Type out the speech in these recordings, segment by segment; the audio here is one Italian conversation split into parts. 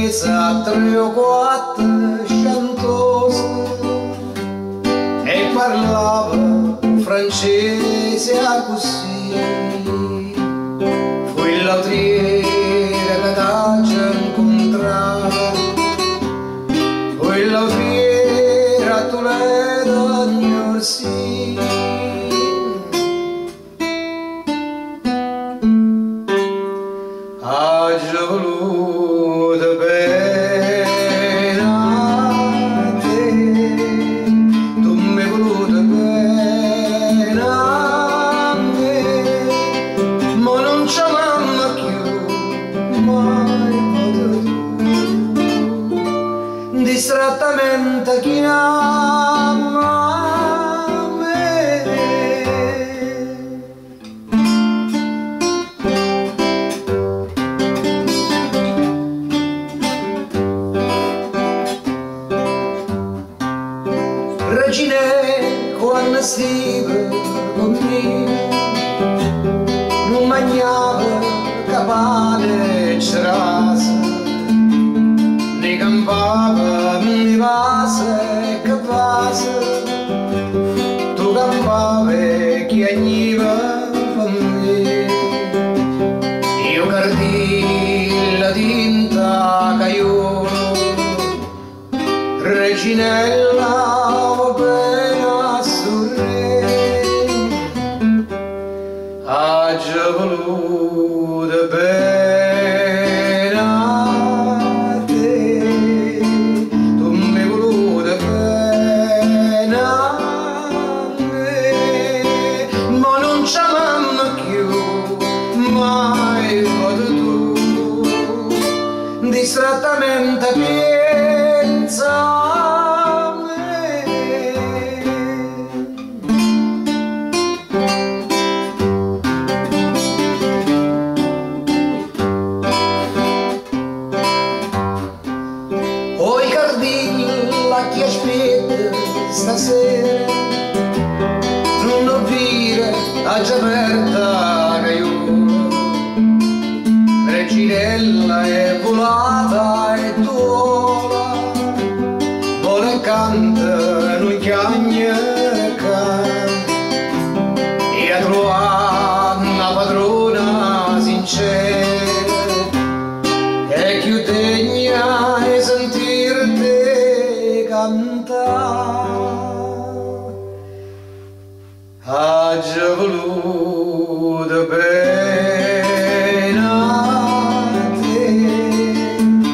chiesa 3 o 4 chantose e parlava francese così. Fu il lautiere che t'ha incontrata, fu il lautiere a Toledo a Gnorsì. Ha voluto bene a te, tu mi hai voluto bene a me, ma non ci amiamo più, mai potuto, distrattamente chiama me. Regine, quando stiva con me, non mangiava capane e cerasa, ne campava di vase e capase, tu campavi chi agniva per me. Io cardì la tinta caiola, Reginella ha già voluto bene a te, tu mi hai voluto bene a me, ma non ci amiamo più, mai potuto, distrattamente pensa. Oi Cardilla che aspetta stasera, non dormire ha già aperta caiola, Reginella è volata e tuola, vola e canta non chiagna e a trovare una padrona sincera che più degna e sentirti cantare. Ha già voluto bene a te,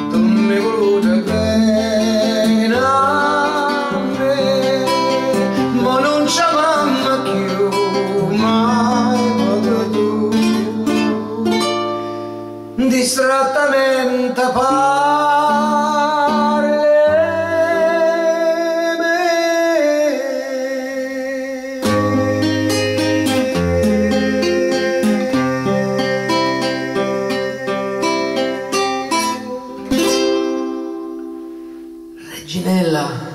tu mi hai voluto bene a me, ma non ci amiamo più, mai potuto, distrattamente Reginella.